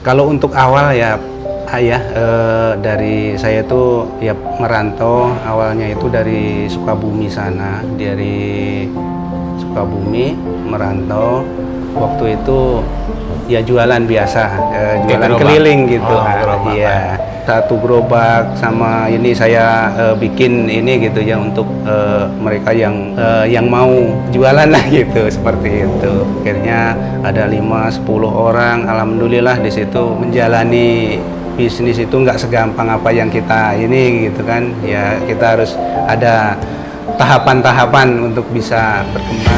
Kalau untuk awal ya ayah dari saya itu ya merantau awalnya itu dari Sukabumi sana, dari Sukabumi merantau waktu itu ya jualan biasa, jualan gerobak? keliling gitu. Gerobak. Iya. Satu gerobak sama ini saya bikin ini gitu ya untuk mereka yang mau jualan lah gitu seperti itu. Akhirnya ada 5-10 orang, alhamdulillah di situ menjalani bisnis itu nggak segampang apa yang kita ini gitu kan. Ya kita harus ada tahapan-tahapan untuk bisa berkembang.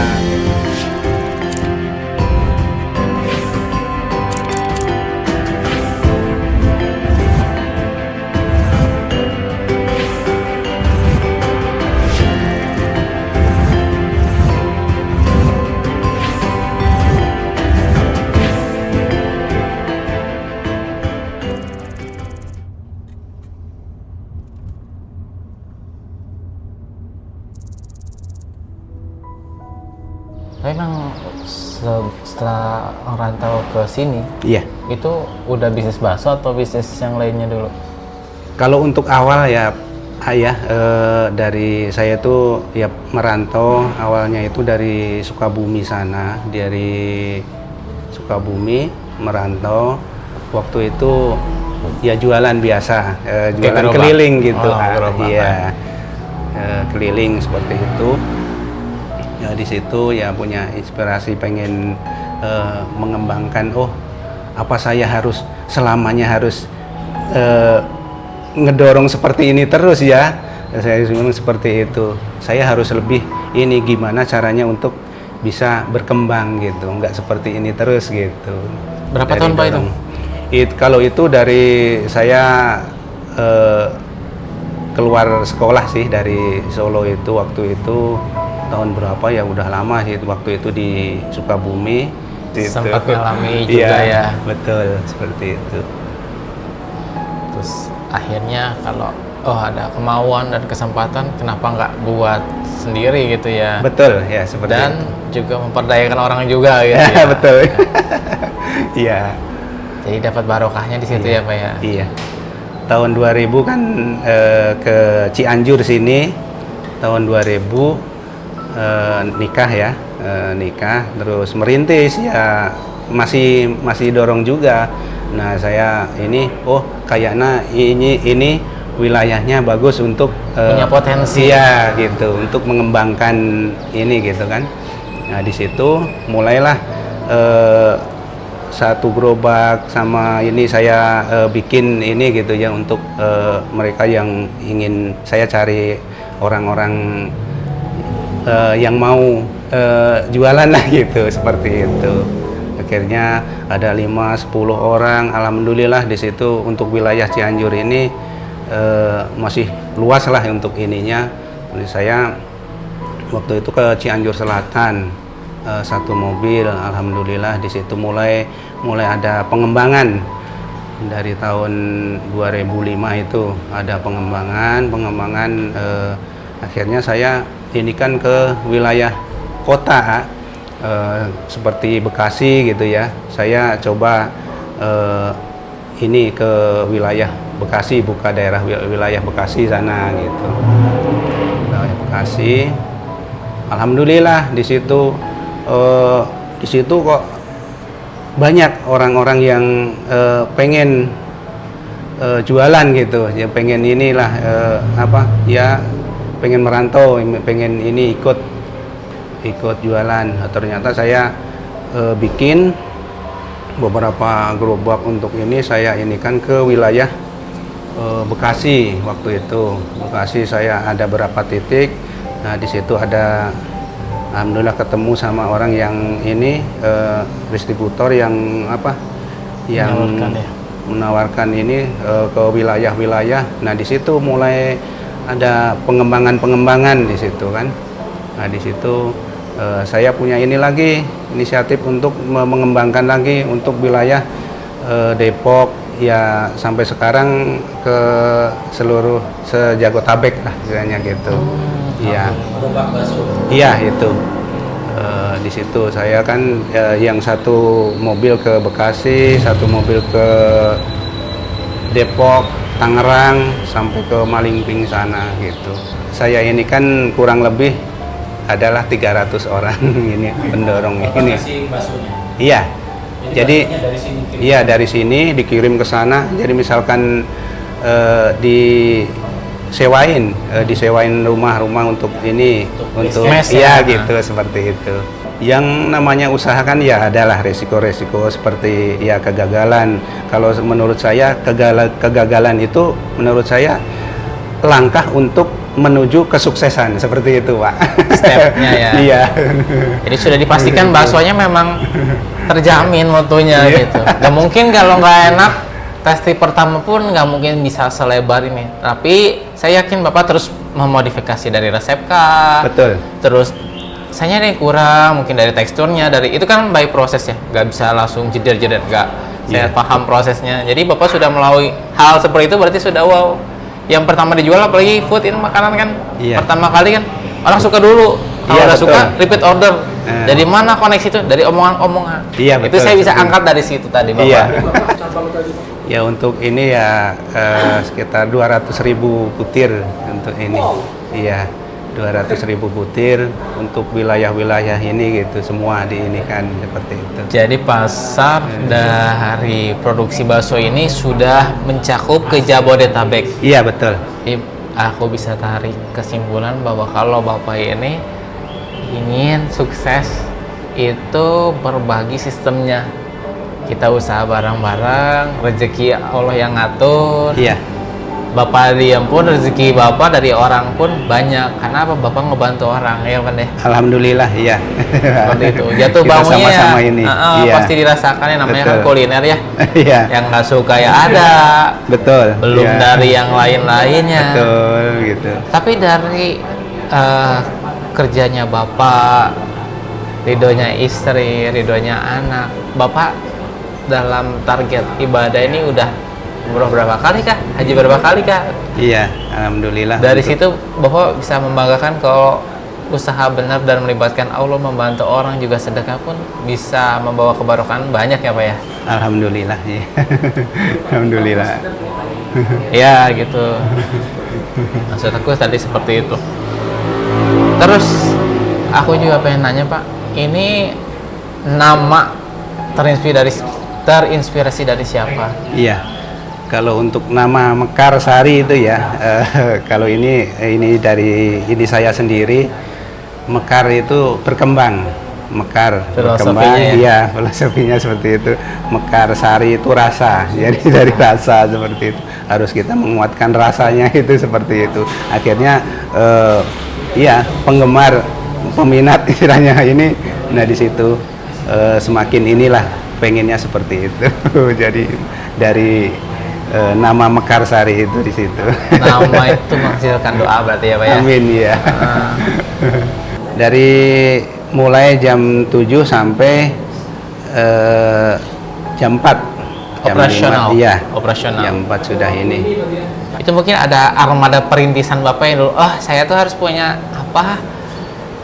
Tapi memang setelah merantau ke sini, Iya. itu udah bisnis bakso atau bisnis yang lainnya dulu? Kalau untuk awal ya ayah dari saya itu ya merantau awalnya itu dari Sukabumi sana, dari Sukabumi merantau waktu itu ya jualan biasa, jualan gerobak? keliling gitu. Gerobak. Iya, keliling seperti itu. Ya di situ ya punya inspirasi pengen mengembangkan, oh apa saya harus selamanya harus ngedorong seperti ini terus ya. Saya memang seperti itu, saya harus lebih ini gimana caranya untuk bisa berkembang gitu, nggak seperti ini terus gitu. Berapa Dari tahun Pak itu? Kalau itu dari saya keluar sekolah sih dari Solo itu, waktu itu tahun berapa ya, udah lama sih waktu itu di Sukabumi gitu. Sempat ngalami juga ya. Betul, seperti itu. Terus akhirnya kalau ada kemauan dan kesempatan, kenapa nggak buat sendiri gitu ya? Betul ya, seperti Dan itu. juga memperdayakan orang juga gitu Ya, ya. betul. Iya. Jadi dapat barokahnya di situ ya Pak ya. Iya. Tahun 2000 kan ke Cianjur sini. Tahun 2000 nikah ya, nikah terus merintis ya, masih dorong juga. Nah saya ini kayaknya ini wilayahnya bagus untuk Punya potensi. iya gitu, untuk mengembangkan ini gitu kan. Nah di situ mulailah satu gerobak sama ini saya bikin ini gitu ya untuk mereka yang ingin saya cari orang-orang yang mau jualan lah gitu, seperti itu. Akhirnya ada 5-10 orang, alhamdulillah di situ untuk wilayah Cianjur ini masih luas lah untuk ininya. Jadi saya waktu itu ke Cianjur Selatan, satu mobil, alhamdulillah di situ mulai ada pengembangan. Dari tahun 2005 itu ada pengembangan akhirnya saya ini kan ke wilayah kota seperti Bekasi gitu ya. Saya coba ini ke wilayah Bekasi, buka daerah wilayah Bekasi sana gitu. Wilayah Bekasi, alhamdulillah di situ kok banyak orang-orang yang pengen jualan gitu, ya pengen inilah pengen merantau, pengen ini ikut jualan. Ternyata saya bikin beberapa gerobak untuk ini, saya ini kan ke wilayah Bekasi waktu itu. Bekasi saya ada berapa titik. Nah di situ ada, alhamdulillah ketemu sama orang yang ini distributor yang menawarkan ini ke wilayah-wilayah. Nah di situ mulai ada pengembangan di situ kan. Nah di situ saya punya ini lagi inisiatif untuk mengembangkan lagi untuk wilayah Depok ya, sampai sekarang ke seluruh Jabodetabek lah istilahnya gitu. Iya. Iya itu Di situ saya kan yang satu mobil ke Bekasi, satu mobil ke Depok, Tangerang, sampai ke Malingping sana gitu. Saya ini kan kurang lebih adalah 300 orang ini pendorong ini. Iya. Jadi iya dari sini dikirim ke sana. Jadi misalkan disewain rumah-rumah untuk ini untuk mes iya ya. gitu seperti itu. Yang namanya usaha kan ya adalah resiko-resiko seperti ya kegagalan. Kalau menurut saya kegagalan itu menurut saya langkah untuk menuju kesuksesan seperti itu, Pak. Stepnya ya. Iya. Jadi sudah dipastikan baksonya memang terjamin mutunya Iya. gitu. Gak mungkin kalau nggak enak tes trip pertama pun nggak mungkin bisa selebar ini. Tapi saya yakin Bapak terus memodifikasi dari resep kah? Betul. Terus saya ada yang kurang, mungkin dari teksturnya, dari itu kan by proses ya, nggak bisa langsung jeder-jeder, nggak. Saya Iya. paham prosesnya. Jadi Bapak sudah melalui hal seperti itu berarti sudah wow. Yang pertama dijual apalagi food ini makanan kan, Iya. pertama kali kan orang suka dulu. Kalau Iya, udah betul. suka repeat order. Eh. Dari mana koneksi itu? Dari omongan-omongan. Iya, Itu betul. saya bisa Betul. angkat dari situ tadi Bapak. Iya. Ya untuk ini ya sekitar 200.000 butir untuk ini. Iya, 200.000 butir untuk wilayah-wilayah ini gitu semua di ini kan seperti itu. Jadi pasar dari produksi bakso ini sudah mencakup ke Jabodetabek. Iya betul. Jadi aku bisa tarik kesimpulan bahwa kalau Bapak ini ingin sukses itu berbagi sistemnya. Kita usaha bareng-bareng, rezeki Allah yang ngatur. Iya. Bapak diam pun rezeki Bapak dari orang pun banyak. Karena apa? Bapak ngebantu orang, ya kan deh. Alhamdulillah iya. Seperti itu. Jatuh Kita bangunnya sama-sama ya, ini. Iya. pasti dirasakan ya, namanya kan Betul. kuliner ya. Iya. Yang nggak suka ya ada, Betul. belum Iya. dari yang lain-lainnya. Betul gitu. Tapi dari kerjanya Bapak, ridhonya istri, ridhonya anak, Bapak dalam target ibadah ini udah berapa kali kah? Haji berapa kali kah? Iya, alhamdulillah. Dari situ Bapak bisa membanggakan kalau usaha benar dan melibatkan Allah, membantu orang juga sedekah pun bisa membawa kebarokan banyak ya Pak ya? Alhamdulillah iya. Alhamdulillah. Ya gitu. Maksud aku tadi seperti itu. Terus aku juga pengen nanya Pak, ini nama terinspirasi dari siapa? Iya. Kalau untuk nama Mekar Sari itu ya, kalau ini dari saya sendiri. Mekar itu berkembang, Mekar berkembang, Filosofinya ya? iya filosofinya seperti itu. Mekar Sari itu rasa, jadi dari rasa seperti itu harus kita menguatkan rasanya itu seperti itu. Akhirnya iya penggemar, peminat istilahnya ini, nah di situ semakin inilah pengennya seperti itu. Jadi dari nama Mekar Sari itu di situ. Nama itu menghasilkan doa berarti ya Pak ya? Amin ya. Dari mulai jam 7 sampai jam 4. Operasional? Jam 5, iya. Operasional. Jam 4 sudah ini. Itu mungkin ada armada perintisan Bapak yang dulu, oh saya tuh harus punya apa,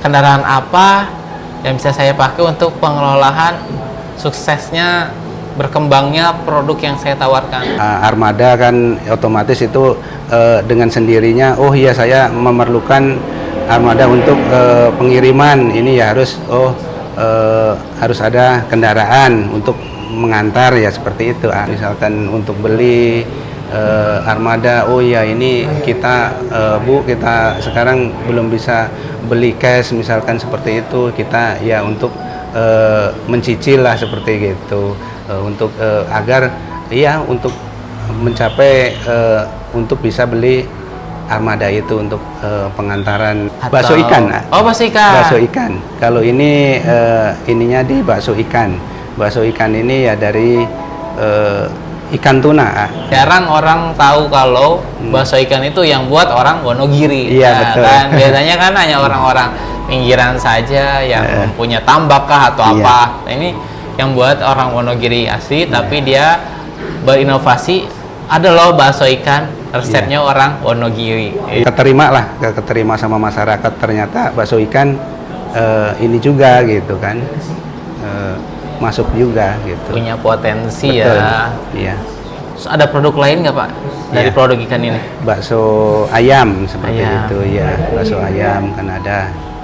kendaraan apa yang bisa saya pakai untuk pengelolaan suksesnya, berkembangnya produk yang saya tawarkan. Armada kan otomatis itu dengan sendirinya, oh iya saya memerlukan armada untuk pengiriman, ini ya harus ada kendaraan untuk mengantar ya seperti itu. Misalkan untuk beli armada, oh ya ini kita Bu, kita sekarang belum bisa beli cash misalkan seperti itu, kita ya untuk mencicil lah seperti gitu, untuk agar ya untuk mencapai untuk bisa beli armada itu untuk pengantaran bakso ikan. Oh, bakso ikan. Bakso ikan. Kalau ini ininya di bakso ikan. Bakso ikan ini ya dari ikan tuna. Jarang orang tahu kalau bakso ikan itu yang buat orang Wonogiri. Iya, Nah, betul. kan biasanya kan hanya orang-orang pinggiran saja yang punya tambak kah atau Iya. apa. Nah, ini yang buat orang Wonogiri asli, tapi dia berinovasi. Ada loh bakso ikan, resepnya orang Wonogiri. Keterima sama masyarakat, ternyata bakso ikan ini juga gitu kan, masuk juga gitu. Punya potensi Betul. ya. Iya. Terus ada produk lain nggak Pak dari Iya. produk ikan ini? Bakso ayam seperti Ayam. itu ya, bakso ayam kan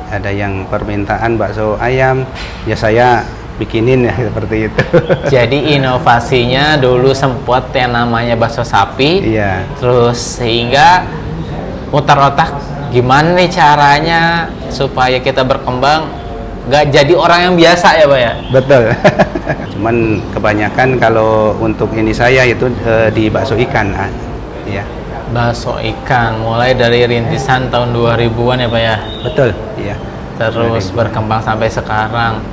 ada yang permintaan bakso ayam, ya saya bikinin ya seperti itu. Jadi inovasinya dulu sempat yang namanya bakso sapi, Iya, terus sehingga mutar otak gimana nih caranya supaya kita berkembang nggak jadi orang yang biasa ya Pak ya? betul. Cuman kebanyakan kalau untuk ini saya itu di bakso ikan, ya. Bakso ikan mulai dari rintisan tahun 2000-an ya Pak ya? Betul, iya. Terus berkembang sampai sekarang.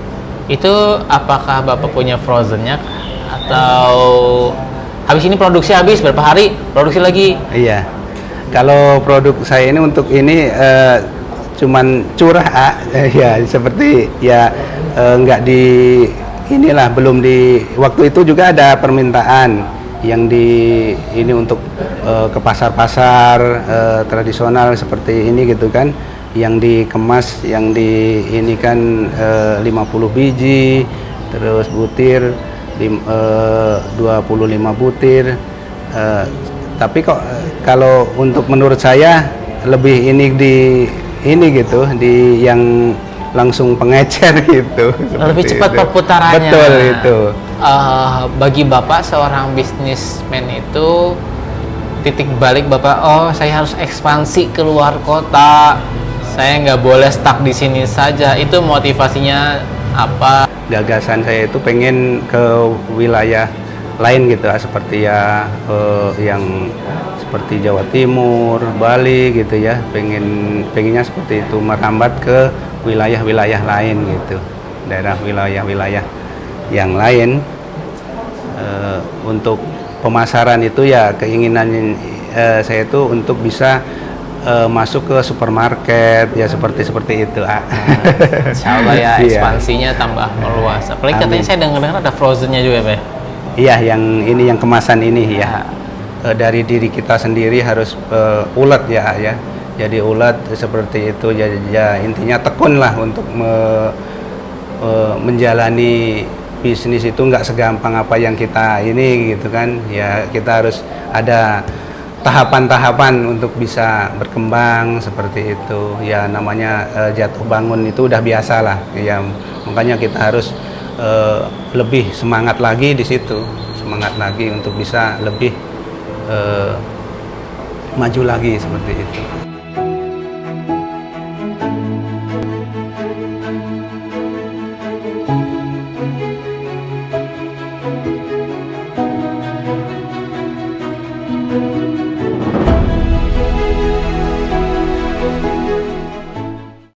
Itu apakah Bapak punya frozennya atau habis ini produksi habis berapa hari produksi lagi? Iya. Kalau produk saya ini untuk ini cuman curah, ya seperti ya nggak di inilah, belum di waktu itu juga ada permintaan yang di ini untuk ke pasar-pasar tradisional seperti ini gitu kan, yang dikemas, yang di ini kan 50 biji, terus butir 25 butir. Tapi kok kalau untuk menurut saya lebih ini di ini gitu, di yang langsung pengecer gitu. Lebih seperti cepat itu. perputarannya. Betul itu. Bagi Bapak seorang bisnismen itu titik balik Bapak, oh saya harus ekspansi keluar kota, saya nggak boleh stuck di sini saja. Itu motivasinya apa? Gagasan saya itu pengen ke wilayah lain gitu, seperti ya yang seperti Jawa Timur, Bali gitu ya, pengennya seperti itu, merambat ke wilayah-wilayah lain gitu, daerah wilayah-wilayah yang lain. Untuk pemasaran itu ya keinginan saya itu untuk bisa masuk ke supermarket ya, seperti itu. Insya Allah ya, Iya. ekspansinya tambah meluas. Apalagi katanya Amin. saya dengar ada frozennya juga Pak. Iya, yang ini, yang kemasan ini ya. Dari diri kita sendiri harus ulet ya. Jadi ulet seperti itu ya, intinya tekun lah untuk menjalani bisnis itu nggak segampang apa yang kita ini gitu kan. Ya kita harus ada tahapan-tahapan untuk bisa berkembang seperti itu. Ya namanya jatuh bangun itu udah biasa lah. Ya makanya kita harus lebih semangat lagi di situ, semangat lagi untuk bisa lebih maju lagi seperti itu.